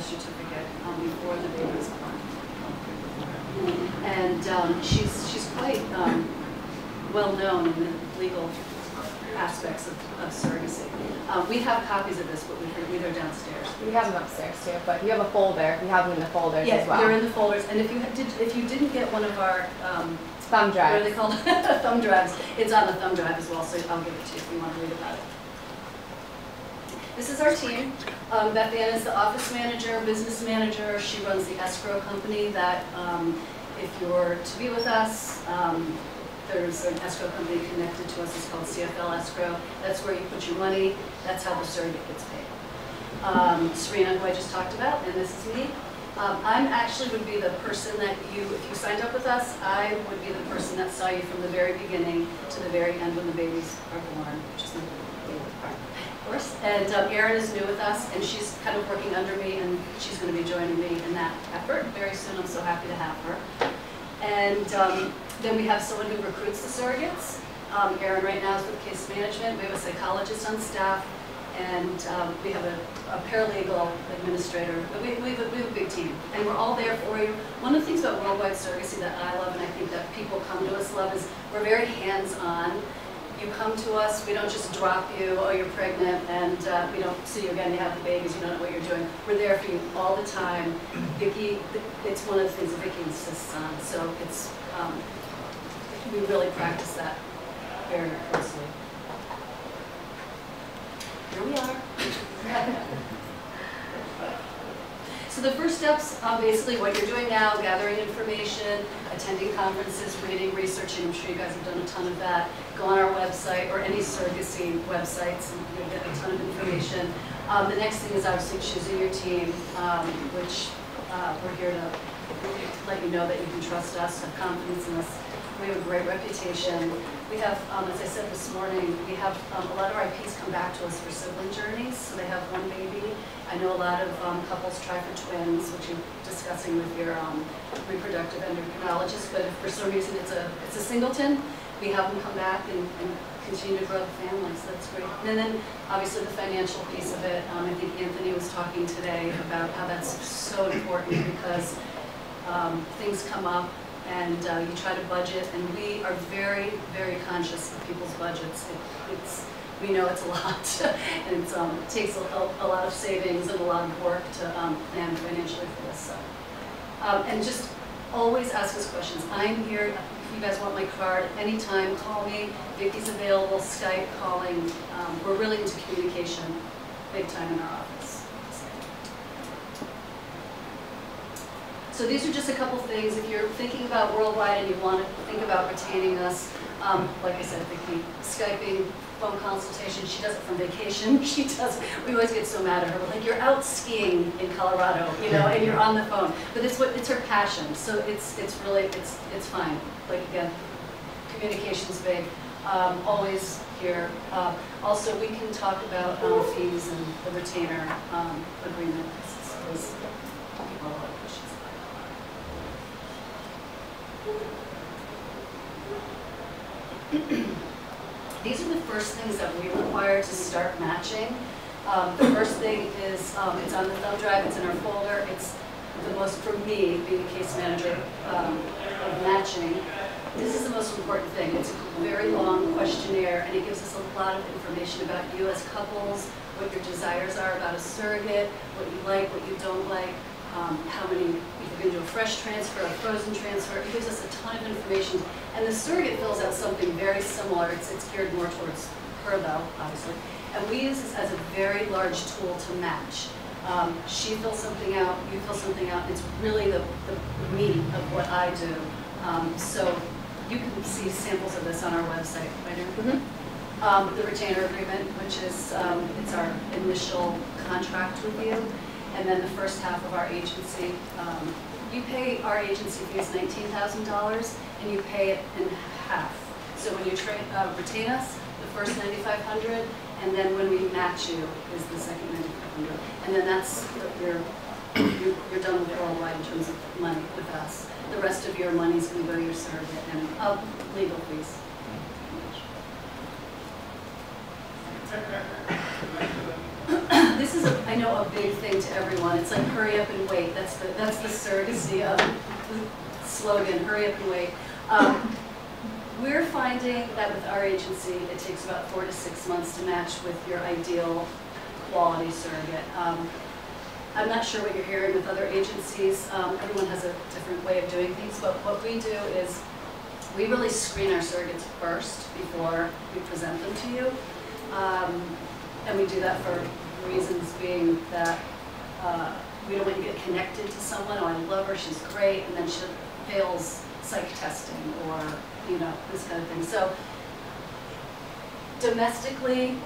certificate before the baby is born. And she's quite well known in the legal aspects of surrogacy. We have copies of this, but they're downstairs. We have them upstairs too, but you have a folder. We have them in the folders as well. Yeah, they're in the folders. And if you didn't get one of our thumb drives, what are they called? Thumb drives. It's on the thumb drive as well, so I'll give it to you if you want to read about it. This is our team. Beth Ann is the office manager, business manager. She runs the escrow company that if you're to be with us, there's an escrow company connected to us. It's called CFL Escrow. That's where you put your money. That's how the surrogate gets paid. Serena, who I just talked about, and this is me. I'm actually would be the person that if you signed up with us, I would be the person that saw you from the very beginning to the very end when the babies are born, which is my favorite part, of course. And Erin is new with us, and she's kind of working under me, and she's going to be joining me in that effort very soon. I'm so happy to have her. And then we have someone who recruits the surrogates. Erin right now is with case management. We have a psychologist on staff, and we have a paralegal administrator. We have a big team, and we're all there for you. One of the things about worldwide surrogacy that I love, and I think that people come to us love, is we're very hands-on. You come to us, we don't just drop you, oh, you're pregnant, and we don't see you again, you have the babies, you don't know what you're doing. We're there for you all the time. Vicki, it's one of the things that Vicki insists on, so it's, we really practice that very closely. Here we are. So the first steps, basically what you're doing now, gathering information, attending conferences, reading, researching. I'm sure you guys have done a ton of that. Go on our website or any surrogacy websites and you'll get a ton of information. The next thing is obviously choosing your team, which we're here to let you know that you can trust us, have confidence in us. We have a great reputation. We have, as I said this morning, we have a lot of our IPs come back to us for sibling journeys. So they have one baby. I know a lot of couples try for twins, which you're discussing with your reproductive endocrinologist. But if for some reason it's a singleton, we have them come back and continue to grow the family. So that's great. And then obviously the financial piece of it. I think Anthony was talking today about how that's so important because things come up. And you try to budget, and we are very, very conscious of people's budgets. We know it's a lot, and it takes a lot of savings and a lot of work to plan financially for this. So. And just always ask us questions. I'm here. If you guys want my card, anytime, call me. Vicky's available, Skype, calling. We're really into communication, big time in our office. So these are just a couple things. If you're thinking about worldwide and you want to think about retaining us, like I said, Vicki, Skyping, phone consultation, she does it from vacation. She does, we always get so mad at her. We're like, you're out skiing in Colorado, you know, and you're on the phone. But it's her passion, so it's really, it's fine. Like again, communication's big. Always here. Also, we can talk about fees and the retainer agreement. These are the first things that we require to start matching. The first thing is, it's on the thumb drive, it's in our folder. It's the most, for me, being a case manager of matching, this is the most important thing. It's a very long questionnaire, and it gives us a lot of information about you as couples, what your desires are about a surrogate, what you like, what you don't like, how many, if you're going to do a fresh transfer, a frozen transfer. It gives us a ton of information. And the surrogate fills out something very similar. It's geared more towards her, though, obviously. And we use this as a very large tool to match. She fills something out, you fill something out. It's really the meat of what I do. So you can see samples of this on our website, right? Mm-hmm. The retainer agreement, which is it's our initial contract with you. And then the first half of our agency, you pay our agency fees $19,000, and you pay it in half. So when you retain us, the first $9,500, and then when we match you is the second $9,500, and then that's you're done with worldwide in terms of money with us. The rest of your money is going to go to your surrogate and legal fees. This is I I know a big thing to everyone. It's like hurry up and wait. That's the surrogacy slogan, hurry up and wait. We're finding that with our agency, it takes about 4 to 6 months to match with your ideal quality surrogate. I'm not sure what you're hearing with other agencies. Everyone has a different way of doing things, but what we do is we really screen our surrogates first before we present them to you. And we do that for reasons being that we don't want you to get connected to someone. Oh, I love her, she's great, and then she fails psych testing or, you know, this kind of thing. So domestically,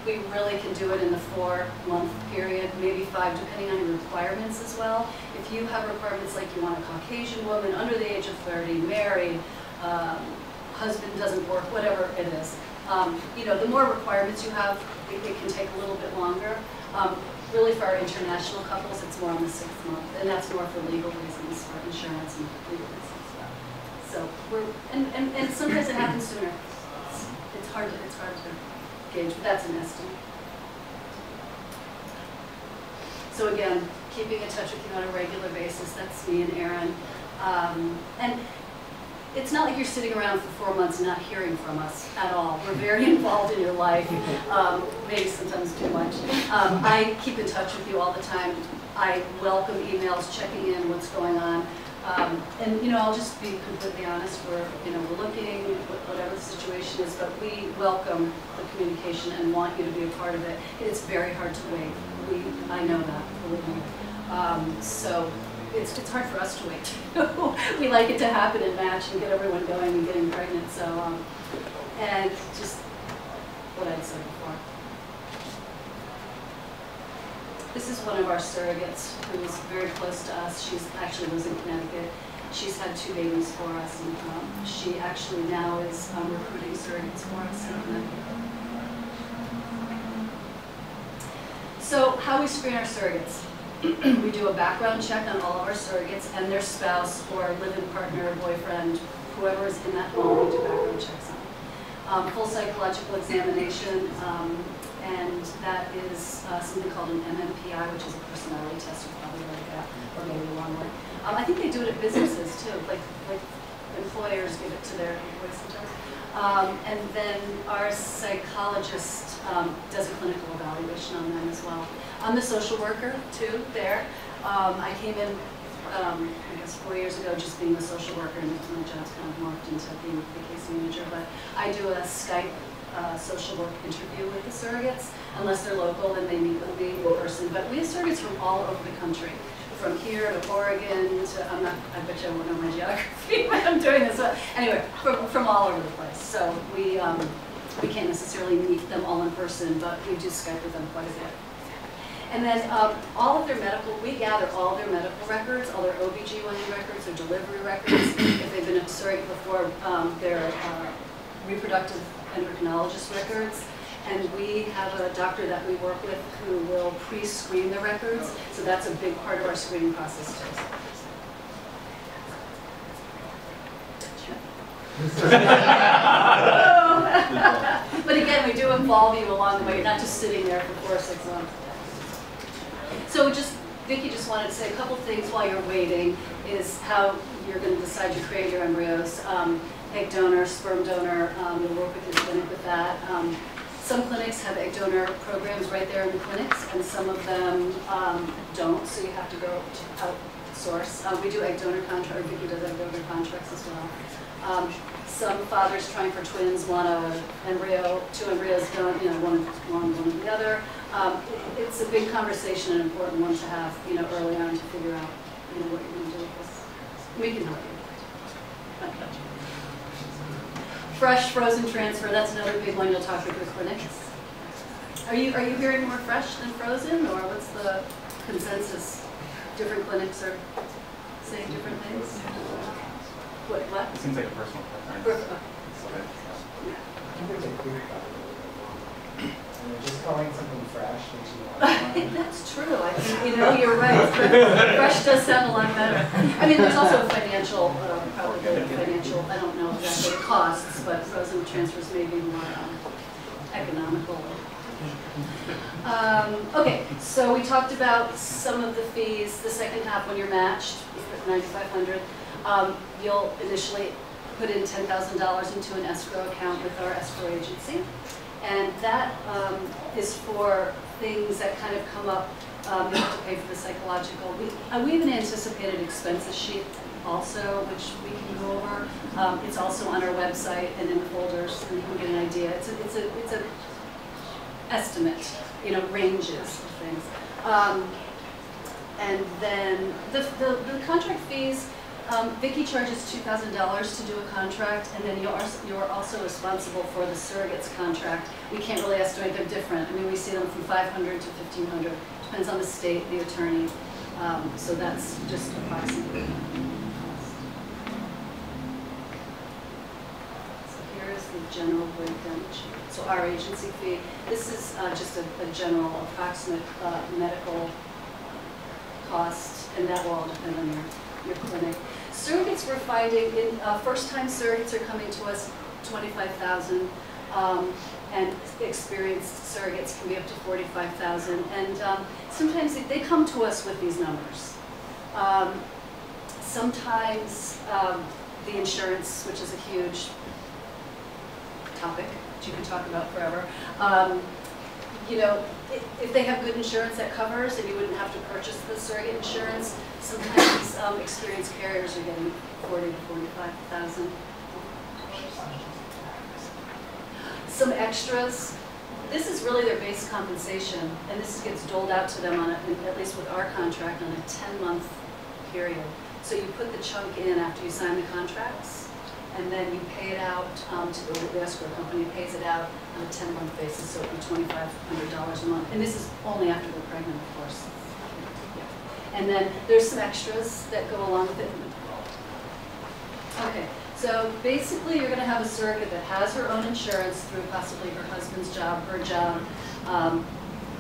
we really can do it in the 4-month period, maybe 5, depending on your requirements as well. If you have requirements like you want a Caucasian woman under the age of 30, married, husband doesn't work, whatever it is, you know, the more requirements you have, it can take a little bit longer. Really, for our international couples, it's more on the 6th month, and that's more for legal reasons, for insurance and legal reasons. So we're, and sometimes it happens sooner. It's hard to gauge, but that's an estimate. So again, keeping in touch with you on a regular basis, that's me and Erin. And it's not like you're sitting around for 4 months not hearing from us at all. We're very involved in your life, maybe sometimes too much. I keep in touch with you all the time. I welcome emails, checking in, what's going on. And you know, I'll just be completely honest. We're looking, whatever the situation is, but we welcome the communication and want you to be a part of it. It's very hard to wait. I know that, believe me. So it's hard for us to wait too. We like it to happen and match and get everyone going and getting pregnant. So and just what I'd said before. This is one of our surrogates who's very close to us. She actually lives in Connecticut. She's had 2 babies for us, and she actually now is recruiting surrogates for us in Connecticut. So how we screen our surrogates. We do a background check on all of our surrogates and their spouse or live-in partner, boyfriend, whoever is in that home, we do background checks on. Full psychological examination. And that is something called an MMPI, which is a personality test. You probably like that, or maybe a long one. I think they do it at businesses too, like employers give it to their employees sometimes. And then our psychologist does a clinical evaluation on them as well. I'm the social worker too there. I came in, I guess 4 years ago, just being the social worker, and my job's kind of morphed into being the case manager. But I do a Skype social work interview with the surrogates. Unless they're local, then they meet with me in person. But we have surrogates from all over the country, from here to Oregon to, I bet you I won't know my geography when I'm doing this. But anyway, from all over the place. So we can't necessarily meet them all in person, but we do Skype with them quite a bit. And then all of their medical, we gather all their medical records, all their OB/GYN records, their delivery records, if they've been a surrogate before, their reproductive endocrinologist records. And we have a doctor that we work with who will pre-screen the records, so that's a big part of our screening process too. But again, we do involve you along the way. You're not just sitting there for 4 or 6 months. So Vicki just wanted to say a couple things while you're waiting, is how you're going to decide to create your embryos. Egg donor, sperm donor, we'll work with your clinic with that. Some clinics have egg donor programs right there in the clinics, and some of them don't, so you have to go outsource. We do egg donor contracts, or Vicki does egg donor contracts as well. Some fathers trying for twins want two embryos done, one of the other. It's a big conversation, an important one to have, early on to figure out, what you're going to do with this. We can help you. Okay. Fresh, frozen transfer, that's another big one you'll talk with your clinics. Are you hearing more fresh than frozen, or what's the consensus? Different clinics are saying different things? What? It seems like a personal preference. Just calling something fresh makes you want. That's true. I think, you're right. Fresh does sound a lot better. I mean, there's also financial, I don't know exactly the costs, but frozen transfers may be more economical. Okay, so we talked about some of the fees. The second half, when you're matched, $9,500, you'll initially put in $10,000 into an escrow account with our escrow agency. And that is for things that kind of come up. You have to pay for the psychological. We even anticipated expenses sheet also, which we can go over. It's also on our website and in the folders, and you can get an idea. It's a estimate, ranges of things. And then the contract fees. Vicki charges $2,000 to do a contract, and then you're also responsible for the surrogates contract. We can't really estimate, they're different. I mean, we see them from $500 to $1,500. Depends on the state, the attorney. So that's just approximately. So here is the general breakdown. So our agency fee. This is just a general approximate medical cost, and that will all depend on your clinic. Surrogates, we're finding, first-time surrogates are coming to us 25,000, and experienced surrogates can be up to 45,000. And sometimes they come to us with these numbers. Sometimes the insurance, which is a huge topic that you can talk about forever. If they have good insurance that covers, and you wouldn't have to purchase the surrogate insurance, sometimes experienced carriers are getting 40 to 45,000. Some extras. This is really their base compensation, and this gets doled out to them on at least with our contract, on a 10-month period. So you put the chunk in after you sign the contracts, and then you pay it out to the escrow company pays it out on a 10-month basis, so it would be $2,500 a month. And this is only after they're pregnant, of course. Yeah. And then there's some extras that go along with it. Okay, so basically you're going to have a surrogate that has her own insurance through possibly her husband's job, her job,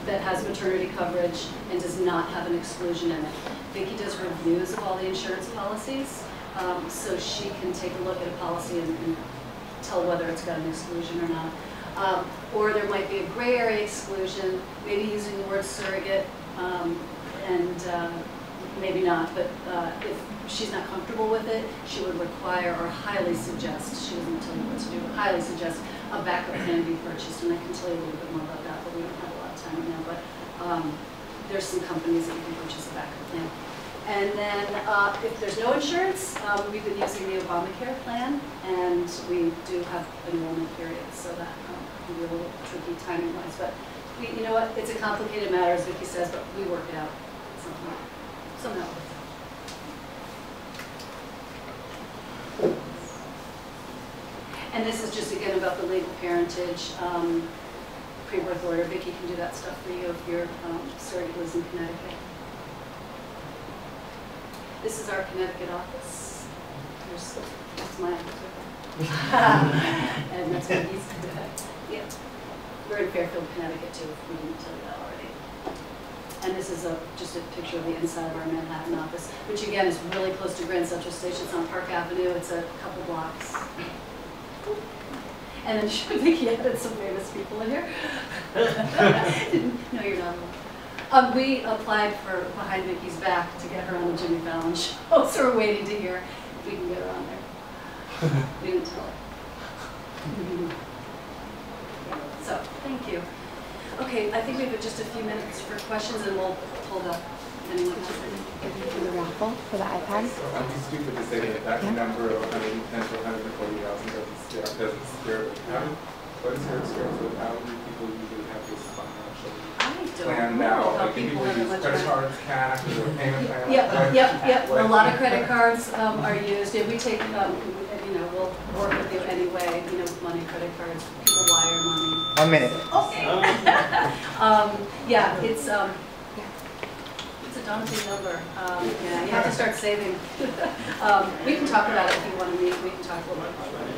that has maternity coverage and does not have an exclusion in it. Vicki does reviews of all the insurance policies. So she can take a look at a policy and tell whether it's got an exclusion or not. Or there might be a gray area exclusion, maybe using the word surrogate, and maybe not, but if she's not comfortable with it, she would require or highly suggest, she doesn't tell you what to do, but highly suggest a backup plan be purchased, and I can tell you a little bit more about that, but we don't have a lot of time right now, but there's some companies that you can purchase a backup plan. And then if there's no insurance, we've been using the Obamacare plan, and we do have enrollment periods, so that can be a little tricky timing-wise. But you know what? It's a complicated matter, as Vicki says, but we work it out somehow. And this is just again about the legal parentage, pre-birth order. Vicki can do that stuff for you if your surrogate lives in Connecticut. This is our Connecticut office. That's my office. And that's what he's doing. Yeah. We're in Fairfield, Connecticut too, if we didn't tell you that already. And this is just a picture of the inside of our Manhattan office, which again is really close to Grand Central Station. It's on Park Avenue. It's a couple blocks. And then Vicki added some famous people in here. No, you're not. We applied for Behind Vicki's Back to get her on the Jimmy Fallon show, so we're waiting to hear if we can get her on there. We didn't tell her. So, thank you. Okay, I think we have just a few minutes for questions, and we'll hold up. Anyone has any? For the raffle, for the iPad? I'd be stupid to say that number of 110 to 140,000 doesn't scare the town. What is your experience with how many people usually have this financial plan now? Like people use credit cards, cash, or payment plan? Yep. A lot of credit cards are used. Yeah, we take, we'll work with you anyway, money, credit cards, people wire money. 1 minute. Okay. Yeah, it's a daunting number. Yeah, you have to start saving. We can talk about it if you want to meet. We can talk a little bit about it.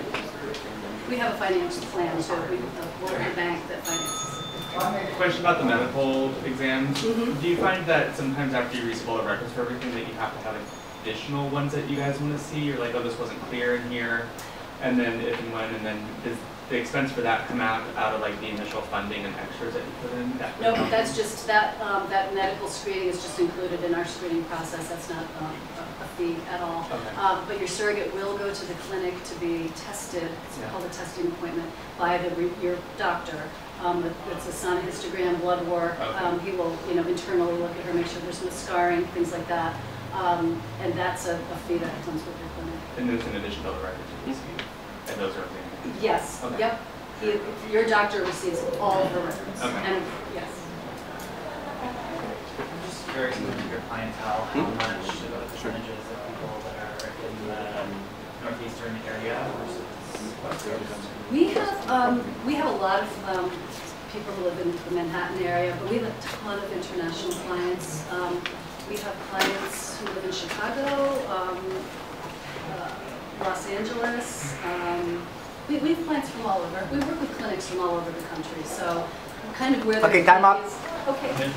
We have a financial plan, so we work with a bank that finances. Question about the medical exams. Mm-hmm. Do you find that sometimes after you receive all the records for everything that you have to have additional ones that you guys want to see? You're like, oh, this wasn't clear in here. And then if and when, and then the expense for that come out of like the initial funding and extras that you put in? No, that's just, that medical screening is just included in our screening process. That's not a fee at all. Okay. But your surrogate will go to the clinic to be tested. It's Yeah. called a testing appointment by your doctor. It's a sonohistogram, blood work. Okay. He will, internally look at her, make sure there's no scarring, things like that. And that's a fee that comes with your clinic. And there's an additional records you receive, and those are things. Yes, Okay. yep. Your doctor receives all of her records. Okay. And, yes. I'm just curious about your clientele, how much of the percentages of people that are in the northeastern area versus west coast? We have a lot of people who live in the Manhattan area, but we have a ton of international clients. We have clients who live in Chicago, Los Angeles. We have clients from all over. We work with clinics from all over the country, so kind of where Okay, time up. Okay.